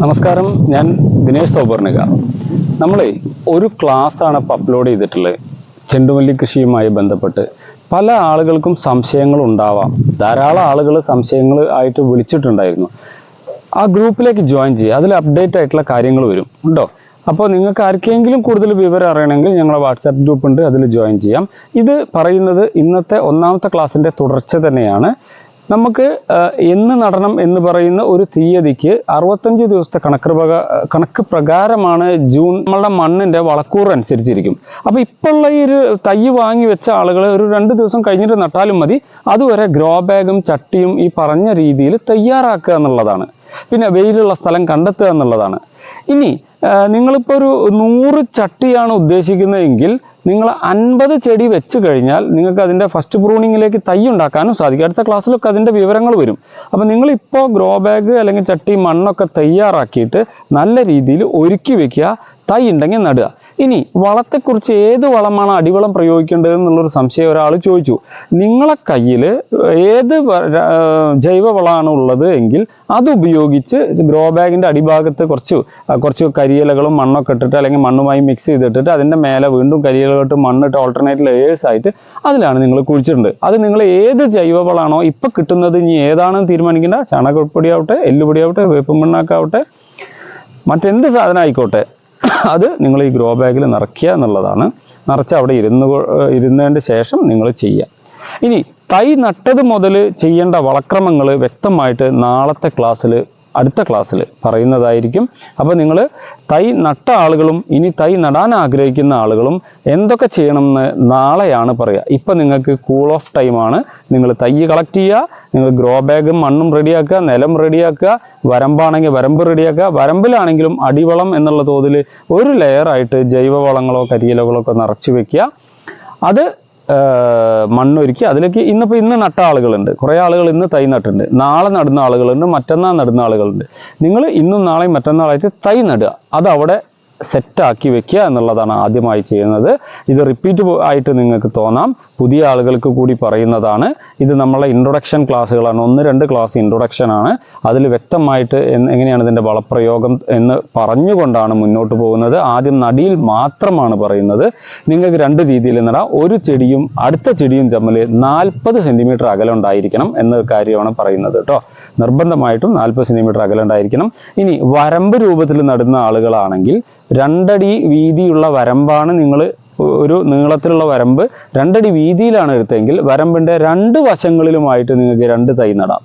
നമസ്കാരം, ഞാൻ ദിനേശ് സൗപർണിക. നമ്മൾ ഒരു ക്ലാസ്സാണ് ഇപ്പോൾ അപ്ലോഡ് ചെയ്തിട്ടുള്ളത്. ചെണ്ടുമല്ലി കൃഷിയുമായി ബന്ധപ്പെട്ട് പല ആളുകൾക്കും സംശയങ്ങൾ ഉണ്ടാവാം. ധാരാളം ആളുകൾ സംശയങ്ങൾ ആയിട്ട് വിളിച്ചിട്ടുണ്ടായിരുന്നു. ആ ഗ്രൂപ്പിലേക്ക് ജോയിൻ ചെയ്യുക, അതിൽ അപ്ഡേറ്റ് ആയിട്ടുള്ള കാര്യങ്ങൾ വരും ഉണ്ടോ. അപ്പോൾ നിങ്ങൾക്ക് ആർക്കെങ്കിലും കൂടുതൽ വിവരം അറിയണമെങ്കിൽ ഞങ്ങളുടെ വാട്സാപ്പ് ഗ്രൂപ്പ് ഉണ്ട്, അതിൽ ജോയിൻ ചെയ്യാം. ഇത് പറയുന്നത് ഇന്നത്തെ ഒന്നാമത്തെ ക്ലാസ്സിൻ്റെ തുടർച്ച തന്നെയാണ്. നമുക്ക് എന്ന് നടണം എന്ന് പറയുന്ന ഒരു തീയതിക്ക് 65 ദിവസത്തെ കണക്ക് പ്രകാരമാണ് ജൂൺ. നമ്മളുടെ മണ്ണിൻ്റെ വളക്കൂറ് അനുസരിച്ചിരിക്കും. അപ്പോൾ ഇപ്പോഴുള്ള ഈ ഒരു തൈ വാങ്ങി വെച്ച ആളുകൾ ഒരു 2 ദിവസം കഴിഞ്ഞിട്ട് നട്ടാലും മതി. അതുവരെ ഗ്രോ ബാഗും ചട്ടിയും ഈ പറഞ്ഞ രീതിയിൽ തയ്യാറാക്കുക എന്നുള്ളതാണ്. പിന്നെ വെയിലുള്ള സ്ഥലം കണ്ടെത്തുക എന്നുള്ളതാണ്. ഇനി നിങ്ങളിപ്പോൾ ഒരു 100 ചട്ടിയാണ് ഉദ്ദേശിക്കുന്നതെങ്കിൽ നിങ്ങൾ 50 ചെടി വെച്ച് കഴിഞ്ഞാൽ നിങ്ങൾക്ക് അതിൻ്റെ ഫസ്റ്റ് പ്രൂണിങ്ങിലേക്ക് തൈ ഉണ്ടാക്കാനും സാധിക്കും. അടുത്ത ക്ലാസ്സിലൊക്കെ അതിൻ്റെ വിവരങ്ങൾ വരും. അപ്പോൾ നിങ്ങളിപ്പോൾ ഗ്രോ ബാഗ് അല്ലെങ്കിൽ ചട്ടി മണ്ണൊക്കെ തയ്യാറാക്കിയിട്ട് നല്ല രീതിയിൽ ഒരുക്കി വെക്കുക. തൈ ഉണ്ടെങ്കിൽ നടുക. ഇനി വളത്തെക്കുറിച്ച് ഏത് വളമാണ് അടിവളം പ്രയോഗിക്കേണ്ടത് എന്നുള്ളൊരു സംശയം ഒരാൾ ചോദിച്ചു. നിങ്ങളെ കയ്യിൽ ഏത് ജൈവവളമാണ് ഉള്ളത് എങ്കിൽ അത് ഉപയോഗിച്ച് ഗ്രോ ബാഗിൻ്റെ അടിഭാഗത്ത് കുറച്ച് കരിയിലകളും മണ്ണൊക്കെ ഇട്ടിട്ട് അല്ലെങ്കിൽ മണ്ണുമായി മിക്സ് ചെയ്തിട്ടിട്ട് അതിൻ്റെ മേലെ വീണ്ടും കരിയിലകളിട്ട് മണ്ണിട്ട് ഓൾട്ടർനേറ്റ് ലെയേഴ്സ് ആയിട്ട് അതിലാണ് നിങ്ങൾ കുഴിച്ചിട്ടുണ്ട്. അത് നിങ്ങൾ ഏത് ജൈവവളമാണോ ഇപ്പം കിട്ടുന്നത്, ഇനി ഏതാണെന്ന് തീരുമാനിക്കേണ്ട. ചാണകപ്പൊടി ആവട്ടെ, എല്ലുപൊടി ആവട്ടെ, വേപ്പും മണ്ണാക്കാവട്ടെ, മറ്റെന്ത് സാധനം ആയിക്കോട്ടെ, അത് നിങ്ങൾ ഈ ഗ്രോ ബാഗിൽ നിറയ്ക്കുക എന്നുള്ളതാണ്. നിറച്ച് അവിടെ ഇരുന്നതിന് ശേഷം നിങ്ങൾ ചെയ്യുക. ഇനി തൈ നട്ടത് മുതൽ ചെയ്യേണ്ട വളക്രമങ്ങൾ വ്യക്തമായിട്ട് അടുത്ത ക്ലാസ്സിൽ പറയുന്നതായിരിക്കും. അപ്പോൾ നിങ്ങൾ തൈ നട്ട ആളുകളും ഇനി തൈ നടാൻ ആഗ്രഹിക്കുന്ന ആളുകളും എന്തൊക്കെ ചെയ്യണമെന്ന് നാളെയാണ് പറയുക. ഇപ്പം നിങ്ങൾക്ക് കൂൾ ഓഫ് ടൈമാണ്. നിങ്ങൾ തൈ കളക്ട് ചെയ്യുക, നിങ്ങൾ ഗ്രോ ബാഗും മണ്ണും റെഡിയാക്കുക, നിലം റെഡിയാക്കുക, വരമ്പാണെങ്കിൽ വരമ്പ് റെഡിയാക്കുക. വരമ്പിലാണെങ്കിലും അടിവളം എന്നുള്ള തോതിൽ ഒരു ലെയറായിട്ട് ജൈവവളങ്ങളോ കരിയിലകളോ ഒക്കെ നിറച്ച് വെക്കുക. അത് മണ്ണൊരുക്കി അതിലേക്ക് ഇന്ന് നട്ട ആളുകളുണ്ട്, കുറേ ആളുകൾ ഇന്ന് തൈ നട്ടിട്ടുണ്ട്, നാളെ നടുന്ന ആളുകളുണ്ട്, മറ്റന്നാൾ നടുന്ന ആളുകളുണ്ട്. നിങ്ങൾ ഇന്നും നാളെയും മറ്റന്നാളായിട്ട് തൈ നടുക. അതവിടെ സെറ്റാക്കി വെക്കുക എന്നുള്ളതാണ് ആദ്യമായി ചെയ്യുന്നത്. ഇത് റിപ്പീറ്റ് ആയിട്ട് നിങ്ങൾക്ക് തോന്നാം, പുതിയ ആളുകൾക്ക് കൂടി പറയുന്നതാണ്. ഇത് നമ്മളെ ഇൻട്രൊഡക്ഷൻ ക്ലാസ്സുകളാണ്. 1-2 ക്ലാസ് ഇൻട്രൊഡക്ഷൻ ആണ്. അതിൽ വ്യക്തമായിട്ട് എങ്ങനെയാണ് ഇതിൻ്റെ വളപ്രയോഗം എന്ന് പറഞ്ഞുകൊണ്ടാണ് മുന്നോട്ട് പോകുന്നത്. ആദ്യം നടിയിൽ മാത്രമാണ് പറയുന്നത്. നിങ്ങൾക്ക് 2 രീതിയിൽ നടാം. ഒരു ചെടിയും അടുത്ത ചെടിയും തമ്മിൽ 40 സെൻറ്റിമീറ്റർ അകലം ഉണ്ടായിരിക്കണം എന്ന കാര്യമാണ് പറയുന്നത് കേട്ടോ. നിർബന്ധമായിട്ടും 40 സെൻറ്റിമീറ്റർ അകലം ഉണ്ടായിരിക്കണം. ഇനി വരമ്പ് രൂപത്തിൽ നടുന്ന ആളുകളാണെങ്കിൽ 2 അടി വീതിയുള്ള വരമ്പാണ് നിങ്ങൾ ഒരു നീളത്തിലുള്ള വരമ്പ് 2 അടി വീതിയിലാണ് എടുത്തതെങ്കിൽ വരമ്പിൻ്റെ 2 വശങ്ങളിലുമായിട്ട് നിങ്ങൾക്ക് 2 തൈ നടാം.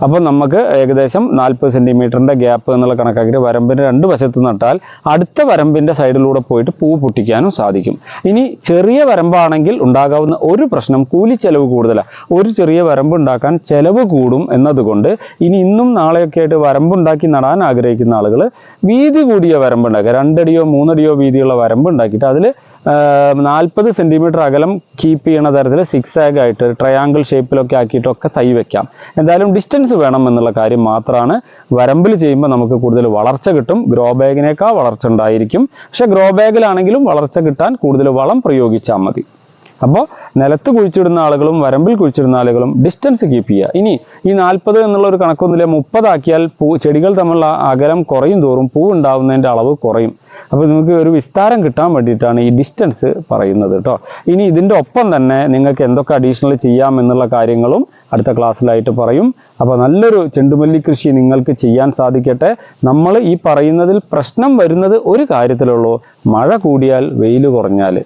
അപ്പോൾ നമുക്ക് ഏകദേശം 40 സെൻറ്റിമീറ്ററിൻ്റെ ഗ്യാപ്പ് എന്നുള്ള കണക്കാക്കിയിട്ട് വരമ്പിൻ്റെ 2 വശത്ത് നട്ടാൽ അടുത്ത വരമ്പിൻ്റെ സൈഡിലൂടെ പോയിട്ട് പൂ പൊട്ടിക്കാനും സാധിക്കും. ഇനി ചെറിയ വരമ്പാണെങ്കിൽ ഉണ്ടാകാവുന്ന ഒരു പ്രശ്നം, കൂലി ചെലവ് കൂടുതലാണ്. ഒരു ചെറിയ വരമ്പ് ഉണ്ടാക്കാൻ ചെലവ് കൂടും എന്നതുകൊണ്ട് ഇനി ഇന്നും നാളെയൊക്കെ ആയിട്ട് വരമ്പുണ്ടാക്കി നടാൻ ആഗ്രഹിക്കുന്ന ആളുകൾ വീതി കൂടിയ വരമ്പുണ്ടാക്കുക. 2 അടിയോ 3 അടിയോ വീതിയുള്ള വരമ്പ് ഉണ്ടാക്കിയിട്ട് അതിൽ 40 സെൻറ്റിമീറ്റർ അകലം കീപ്പ് ചെയ്യണ തരത്തിൽ സിക്സാഗ് ആയിട്ട് ട്രയാങ്കിൾ ഷേപ്പിലൊക്കെ ആക്കിയിട്ടൊക്കെ തൈ വെക്കാം. എന്തായാലും ഡിസ്റ്റൻസ് വേണം എന്നുള്ള കാര്യം മാത്രമാണ്. വരമ്പിൽ ചെയ്യുമ്പോൾ നമുക്ക് കൂടുതൽ വളർച്ച കിട്ടും. ഗ്രോ ബാഗിനേക്കാൾ വളർച്ച ഉണ്ടായിരിക്കും. പക്ഷെ ഗ്രോ ബാഗിലാണെങ്കിലും വളർച്ച കിട്ടാൻ കൂടുതൽ വളം പ്രയോഗിച്ചാൽ മതി. അപ്പോൾ നിലത്ത് കുഴിച്ചിടുന്ന ആളുകളും വരമ്പിൽ കുഴിച്ചിടുന്ന ആളുകളും ഡിസ്റ്റൻസ് കീപ്പ് ചെയ്യുക. ഇനി ഈ 40 എന്നുള്ള ഒരു കണക്കൊന്നുമില്ല, 30 ആക്കിയാൽ ചെടികൾ തമ്മിലുള്ള അകലം കുറയും തോറും പൂ ഉണ്ടാവുന്നതിൻ്റെ അളവ് കുറയും. അപ്പോൾ നിങ്ങൾക്ക് ഒരു വിസ്താരം കിട്ടാൻ വേണ്ടിയിട്ടാണ് ഈ ഡിസ്റ്റൻസ് പറയുന്നത് കേട്ടോ. ഇനി ഇതിൻ്റെ ഒപ്പം തന്നെ നിങ്ങൾക്ക് എന്തൊക്കെ അഡീഷണൽ ചെയ്യാം എന്നുള്ള കാര്യങ്ങളും അടുത്ത ക്ലാസ്സിലായിട്ട് പറയും. അപ്പോൾ നല്ലൊരു ചെണ്ടുമല്ലി കൃഷി നിങ്ങൾക്ക് ചെയ്യാൻ സാധിക്കട്ടെ. നമ്മൾ ഈ പറയുന്നതിൽ പ്രശ്നം വരുന്നത് ഒരു കാര്യത്തിലുള്ളൂ, മഴ കൂടിയാൽ വെയിൽ കുറഞ്ഞാൽ.